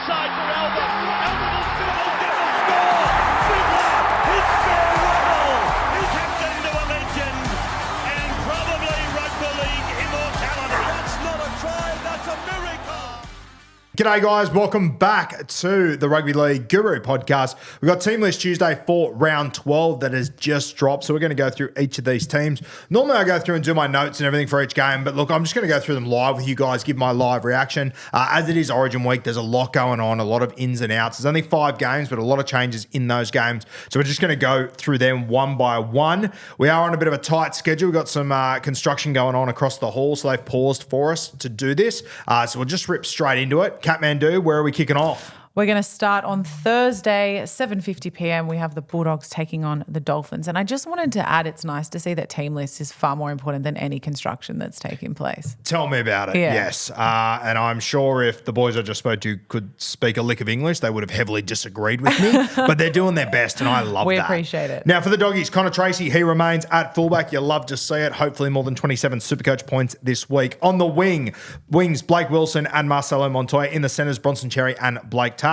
inside for Alba. Alba will get the score. Fiddler, his farewell. He tapped into a legend and probably rugby league immortality. That's not a try, that's a miracle. G'day guys, welcome back to the Rugby League Guru podcast. We've got Team List Tuesday for round 12 that has just dropped, so we're going to go through each of these teams. Normally I go through and do my notes and everything for each game, but look, I'm just going to go through them live with you guys, give my live reaction. As it is Origin week, there's a lot going on, a lot of ins and outs. There's only 5 games, but a lot of changes in those games, so we're just going to go through them one by one. We are on a bit of a tight schedule. We've got some construction going on across the hall, so they've paused for us to do this, so we'll just rip straight into it. Kathmandu, where are we kicking off? We're going to start on Thursday, 7:50 p.m. We have the Bulldogs taking on the Dolphins. And I just wanted to add, it's nice to see that team list is far more important than any construction that's taking place. Tell me about it, yes. And I'm sure if the boys I just spoke to could speak a lick of English, they would have heavily disagreed with me. But they're doing their best, and I love that. We appreciate it. Now, for the Doggies, Connor Tracy, he remains at fullback. You love to see it. Hopefully more than 27 Supercoach points this week. On the wings, Blake Wilson and Marcelo Montoya. In the centres, Bronson Cherry and Blake Taff.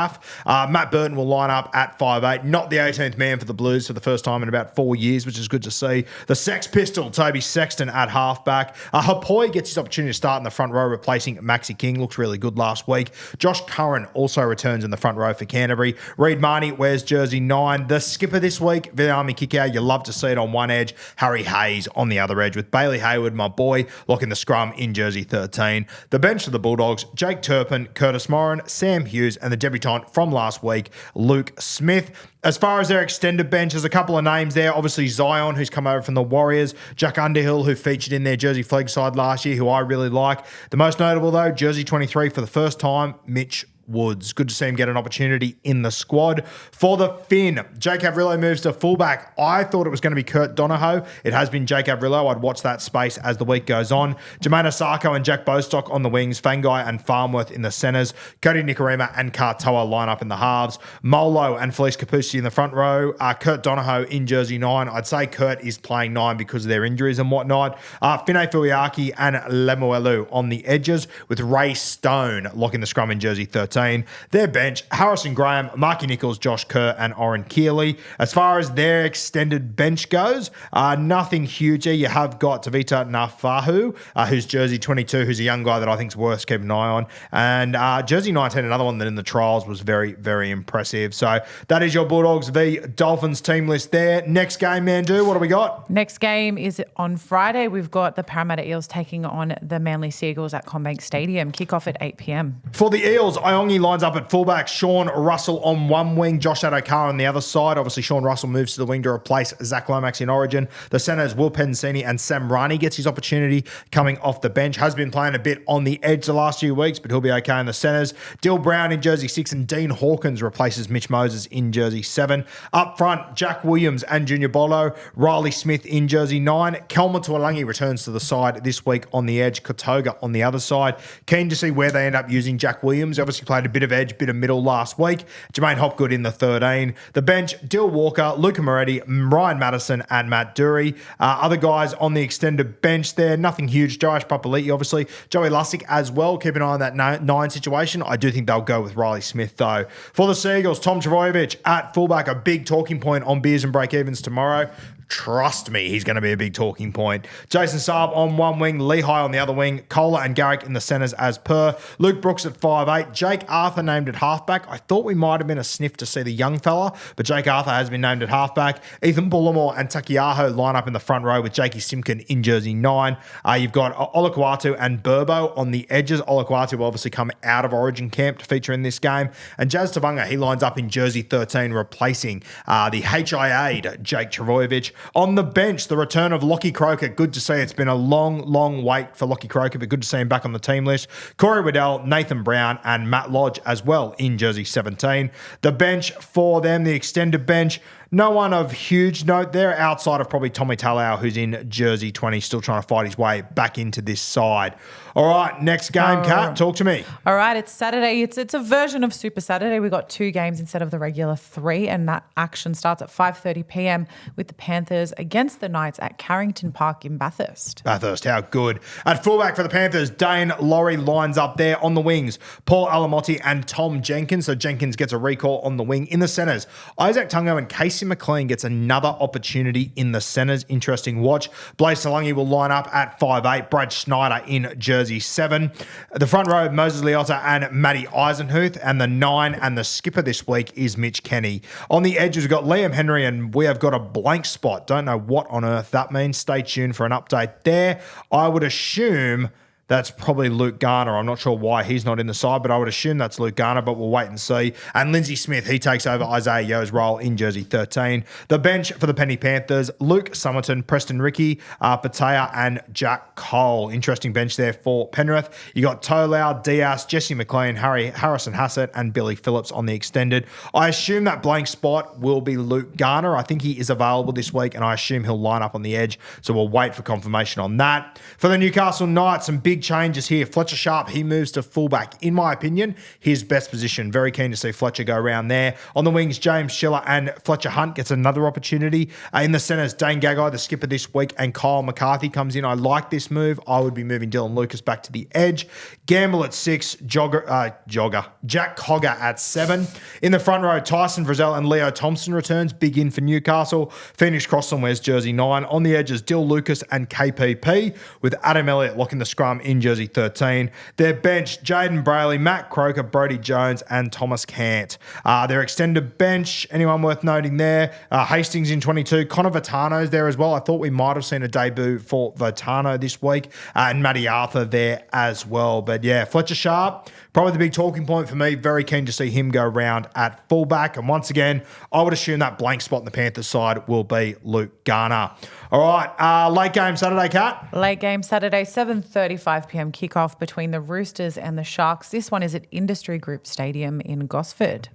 Matt Burton will line up at 5'8", not the 18th man for the Blues for the first time in about 4 years, which is good to see. The Sex Pistol, Toby Sexton at halfback. Hapoi gets his opportunity to start in the front row, replacing Maxi King. Looks really good last week. Josh Curran also returns in the front row for Canterbury. Reid Marnie wears jersey 9. The skipper this week, Viliami Kikau, you love to see it on one edge. Harry Hayes on the other edge, with Bailey Hayward, my boy, locking the scrum in jersey 13. The bench for the Bulldogs, Jake Turpin, Curtis Moran, Sam Hughes, and the debutant from last week, Luke Smith. As far as their extended bench, there's a couple of names there. Obviously, Zion, who's come over from the Warriors. Jack Underhill, who featured in their Jersey Flag side last year, who I really like. The most notable, though, Jersey 23 for the first time, Mitch Woods. Good to see him get an opportunity in the squad. For the Finn, Jake Avrillo moves to fullback. I thought it was going to be Kurt Donohoe. It has been Jake Avrillo. I'd watch that space as the week goes on. Jermaine Osako and Jack Bostock on the wings. Fangai and Farmworth in the centres. Cody Nikorima and Katoa line up in the halves. Molo and Felice Capucci in the front row. Kurt Donohoe in jersey 9. I'd say Kurt is playing 9 because of their injuries and whatnot. Fine Fuiaki and Lemuelu on the edges, with Ray Stone locking the scrum in jersey 13. Their bench, Harrison Graham, Marky Nichols, Josh Kerr, and Oren Keeley. As far as their extended bench goes, nothing huge here. You have got Tavita Nafahu, who's jersey 22, who's a young guy that I think is worth keeping an eye on. And jersey 19, another one that in the trials was very, very impressive. So that is your Bulldogs v Dolphins team list there. Next game, Mandu, what do we got? Next game is on Friday. We've got the Parramatta Eels taking on the Manly Seagulls at CommBank Stadium. Kick-off at 8 p.m. For the Eels, Iongi lines up at fullback. Sean Russell on one wing, Josh Adokar on the other side. Obviously, Sean Russell moves to the wing to replace Zach Lomax in Origin. The centres, Will Pensini and Sam Rani gets his opportunity coming off the bench. Has been playing a bit on the edge the last few weeks, but he'll be okay in the centres. Dill Brown in jersey 6 and Dean Hawkins replaces Mitch Moses in jersey 7. Up front, Jack Williams and Junior Bolo. Riley Smith in jersey 9. Kelma Tuolangi returns to the side this week on the edge. Kotoga on the other side. Keen to see where they end up using Jack Williams. Obviously played a bit of edge, bit of middle last week. Jermaine Hopgood in the 13. The bench, Dill Walker, Luca Moretti, Ryan Madison, and Matt Dury. Other guys on the extended bench there, nothing huge. Josh Papali'i, obviously. Joey Lussick as well. Keep an eye on that 9 situation. I do think they'll go with Riley Smith, though. For the Seagulls, Tom Trbojevic at fullback, a big talking point on Beers and Break-Evens tomorrow. Trust me, he's going to be a big talking point. Jason Saab on one wing, Lehigh on the other wing, Kohler and Garrick in the centres as per. Luke Brooks at 5'8", Jake Arthur named at halfback. I thought we might have been a sniff to see the young fella, but Jake Arthur has been named at halfback. Ethan Bullimore and Takiaho line up in the front row with Jakey Simkin in jersey 9. You've got Olakwatu and Burbo on the edges. Olakwatu will obviously come out of Origin camp to feature in this game. And Jazz Tavanga, he lines up in jersey 13, replacing the HIA'd Jake Trbojevic. On the bench, the return of Lockie Croker. Good to see. It's been a long, long wait for Lockie Croker, but good to see him back on the team list. Corey Waddell, Nathan Brown, and Matt Lodge as well in jersey 17. The bench for them, the extended bench, No one of huge note there outside of probably Tommy Talau, who's in jersey 20, still trying to fight his way back into this side. All right, next game, Kat, talk to me. All right, it's Saturday. It's a version of Super Saturday. We got 2 games instead of the regular 3, and that action starts at 5:30 p.m. with the Panthers against the Knights at Carrington Park in Bathurst. Bathurst, how good. At fullback for the Panthers, Dane Laurie lines up there. On the wings, Paul Alamotti and Tom Jenkins. So Jenkins gets a recall on the wing. In the centres, Isaac Tungo and Casey McLean gets another opportunity in the centres. Interesting watch. Blaze Salungi will line up at 5'8". Brad Schneider in jersey 7. The front row, Moses Leota and Matty Eisenhuth. And the 9 and the skipper this week is Mitch Kenny. On the edges, we've got Liam Henry and we have got a blank spot. Don't know what on earth that means. Stay tuned for an update there. I would assume that's probably Luke Garner. I'm not sure why he's not in the side, but I would assume that's Luke Garner, but we'll wait and see. And Lindsay Smith, he takes over Isaiah Yo's role in jersey 13. The bench for the Penny Panthers, Luke Summerton, Preston Ricky, Patea and Jack Cole. Interesting bench there for Penrith. You got Tolau, Diaz, Jesse McLean, Harrison Hassett and Billy Phillips on the extended. I assume that blank spot will be Luke Garner. I think he is available this week and I assume he'll line up on the edge. So we'll wait for confirmation on that. For the Newcastle Knights, some big changes here. Fletcher Sharpe, he moves to fullback. In my opinion, his best position. Very keen to see Fletcher go around there. On the wings, James Schiller and Fletcher Hunt gets another opportunity. In the centres, Dane Gagai, the skipper this week, and Kyle McCarthy comes in. I like this move. I would be moving Dylan Lucas back to the edge. Gamble at 6, Jack Cogger at 7. In the front row, Tyson Frizzell and Leo Thompson returns. Big in for Newcastle. Phoenix Crossland wears jersey 9. On the edges, Dill Lucas and KPP, with Adam Elliott locking the scrum in jersey 13. Their bench, Jaden Brayley, Matt Croker, Brody Jones and Thomas Cant. Their extended bench, anyone worth noting there? Hastings in 22. Connor Vitano's there as well. I thought we might have seen a debut for Vitano this week. And Matty Arthur there as well. But yeah, Fletcher Sharpe, probably the big talking point for me. Very keen to see him go round at fullback. And once again, I would assume that blank spot on the Panthers side will be Luke Garner. All right, late game Saturday, Kat? Late game Saturday, 7:35 p.m. kickoff between the Roosters and the Sharks. This one is at Industry Group Stadium in Gosford.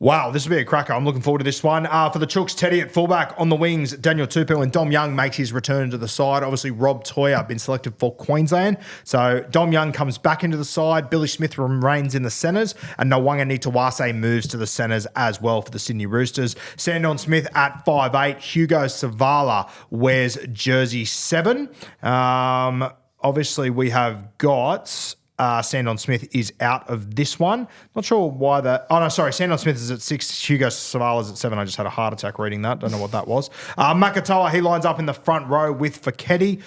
Wow, this will be a cracker. I'm looking forward to this one. For the Chooks, Teddy at fullback. On the wings, Daniel Tupou and Dom Young makes his return to the side. Obviously, Rob Toyer been selected for Queensland. So Dom Young comes back into the side. Billy Smith remains in the centres. And Nwanga Nitawase moves to the centres as well for the Sydney Roosters. Sandon Smith at 5'8". Hugo Savala wears jersey 7. Obviously, we have got... Sandon Smith is out of this one. Not sure why that... Oh, no, sorry. Sandon Smith is at 6. Hugo Savala's at 7. I just had a heart attack reading that. Don't know what that was. Makatoa, he lines up in the front row with Fiketti.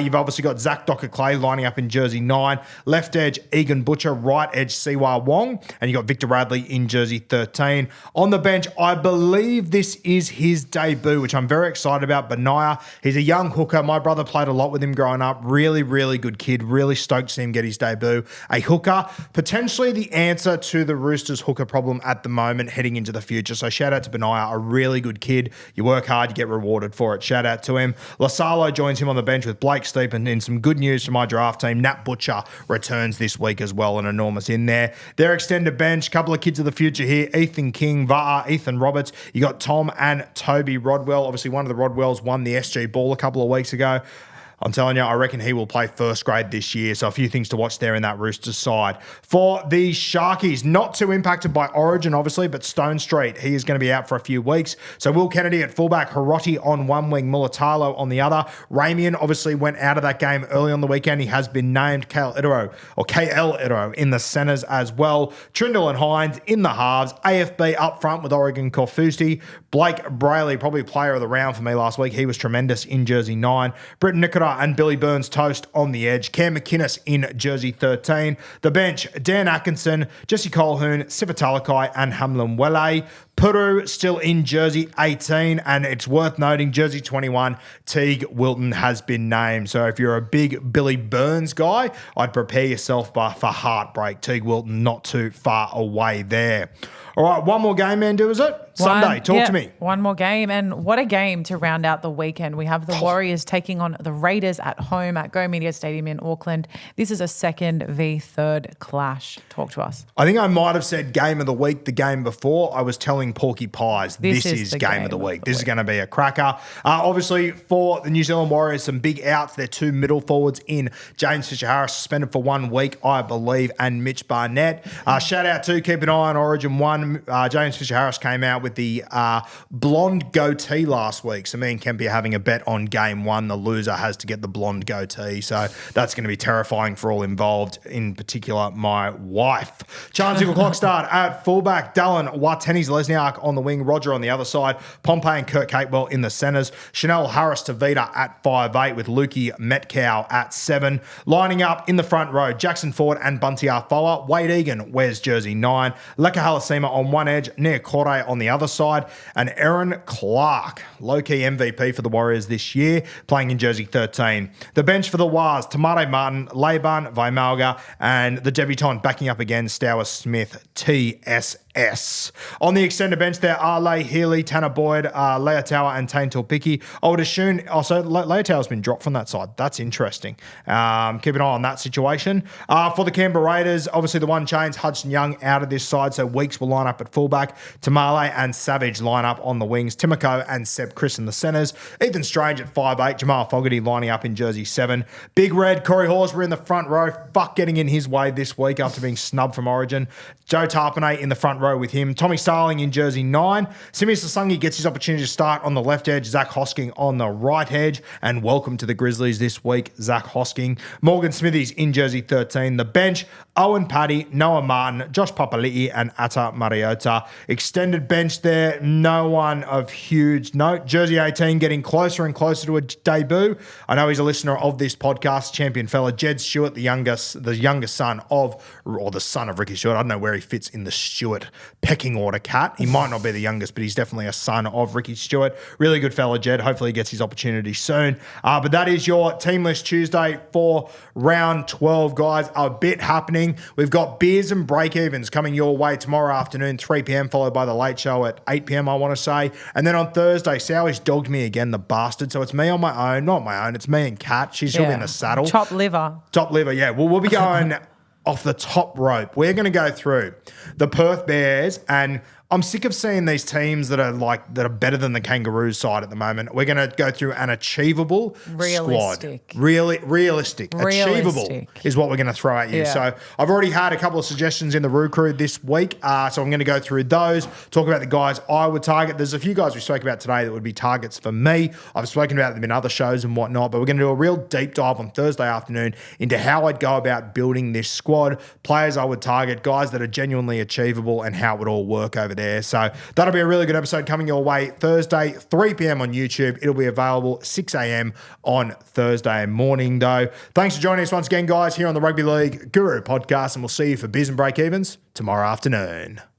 You've obviously got Zach Docker-Clay lining up in jersey 9. Left edge, Egan Butcher. Right edge, Siwa Wong. And you got Victor Radley in jersey 13. On the bench, I believe this is his debut, which I'm very excited about. Benaya, he's a young hooker. My brother played a lot with him growing up. Really, really good kid. Really stoked to see him get his debut. A hooker, potentially the answer to the Roosters hooker problem at the moment heading into the future. So shout out to Benaya, a really good kid. You work hard, you get rewarded for it. Shout out to him. Lasalo joins him on the bench with Blake Steep, and in some good news for my draft team, Nat Butcher returns this week as well, an enormous in there. Their extended bench, couple of kids of the future here, Ethan King, Va'a, Ethan Roberts. You got Tom and Toby Rodwell. Obviously one of the Rodwells won the SG Ball a couple of weeks ago. I'm telling you, I reckon he will play first grade this year. So a few things to watch there in that Roosters side. For the Sharkies, not too impacted by Origin, obviously, but Stone Street, he is going to be out for a few weeks. So Will Kennedy at fullback, Hiroti on one wing, Mulatalo on the other. Ramian obviously went out of that game early on the weekend. He has been named KL Itero in the centres as well. Trindle and Hines in the halves. AFB up front with Oregon Kofusti. Blake Brayley, probably player of the round for me last week. He was tremendous in jersey 9. Britton Nikora and Billy Burns Toast on the edge. Cam McInnes in jersey 13. The bench, Dan Atkinson, Jesse Colhoun, Sifa Talakai and Hamlin Wele. Puru still in jersey 18, and it's worth noting jersey 21, Teague Wilton has been named. So if you're a big Billy Burns guy, I'd prepare yourself for heartbreak. Teague Wilton not too far away there. All right, one more game, Mandu, is it? Sunday, talk to me. One more game, and what a game to round out the weekend. We have the Warriors taking on the Raiders at home at Go Media Stadium in Auckland. This is a second v third clash. Talk to us. I think I might have said game of the week the game before. I was telling boiling porky pies. This is the game of the week. This is going to be a cracker. Obviously, for the New Zealand Warriors, some big outs. Their two middle forwards in James Fisher-Harris, suspended for 1 week, I believe, and Mitch Barnett. Shout out to keep an eye on Origin 1. James Fisher-Harris came out with the blonde goatee last week. So me and Kempy are having a bet on game 1. The loser has to get the blonde goatee. So that's going to be terrifying for all involved, in particular my wife. Chance Eagle clock start at fullback. Dallin Wateni-Lesniak on the wing. Roger on the other side. Pompey and Kurt Capewell in the centres. Chanel Harris-Tavita at 5'8", with Lukey Metcalf at 7. Lining up in the front row, Jackson Ford and Bunty Afoa. Wade Egan wears jersey 9. Leka Halasima on one edge. Nia Corday on the other side. And Aaron Clark, low-key MVP for the Warriors this year, playing in jersey 13. The bench for the Wars, Tamare Martin, Laban, Vaimalga, and the debutant backing up again, Stower Smith, TSS. On the extended bench there are Leigh Healy, Tanner Boyd, Leotawa, and Tane Tulpiki. I would assume also Leotawa's been dropped from that side. That's interesting. Keep an eye on that situation. For the Canberra Raiders, obviously the one change, Hudson Young out of this side, so Weeks will line up at fullback. Tamale and Savage line up on the wings. Timoko and Seb Chris in the centres. Ethan Strange at 5'8". Jamal Fogarty lining up in jersey 7. Big Red, Corey Horsburgh in the front row. Fuck getting in his way this week after being snubbed from Origin. Joe Tarpanay in the front row with him. Tommy Starling in jersey 9. Simi Sasungi gets his opportunity to start on the left edge. Zach Hosking on the right edge. And welcome to the Grizzlies this week, Zach Hosking. Morgan Smithies in jersey 13. The bench, Owen Paddy, Noah Martin, Josh Papali'i, and Atta Mariota. Extended bench there, no one of huge note. Jersey 18 getting closer and closer to a debut. I know he's a listener of this podcast, champion fella, Jed Stewart, the youngest son of, or the son of Ricky Stewart. I don't know where he fits in the Stewart pecking order, Cat. He might not be the youngest, but he's definitely a son of Ricky Stewart. Really good fella, Jed. Hopefully he gets his opportunity soon. But that is your team list Tuesday for round 12, guys. A bit happening. We've got beers and break-evens coming your way tomorrow afternoon, 3 p.m, followed by the late show at 8 p.m, I want to say. And then on Thursday, Sowie's dogged me again, the bastard. So it's me on my own. Not my own. It's me and Kat. She'll be in the saddle. Top liver, yeah. Well, we'll be going off the top rope. We're going to go through the Perth Bears, and I'm sick of seeing these teams that are better than the Kangaroos side at the moment. We're going to go through an achievable squad. Realistic. Achievable is what we're going to throw at you. Yeah. So I've already had a couple of suggestions in the Roo Crew this week. So I'm going to go through those, talk about the guys I would target. There's a few guys we spoke about today that would be targets for me. I've spoken about them in other shows and whatnot, but we're going to do a real deep dive on Thursday afternoon into how I'd go about building this squad, players I would target, guys that are genuinely achievable, and how it would all work over there. So that'll be a really good episode coming your way Thursday, 3 p.m. on YouTube. It'll be available 6 a.m. on Thursday morning, though. Thanks for joining us once again, guys, here on the Rugby League Guru podcast, and we'll see you for Beers and Break Evens tomorrow afternoon.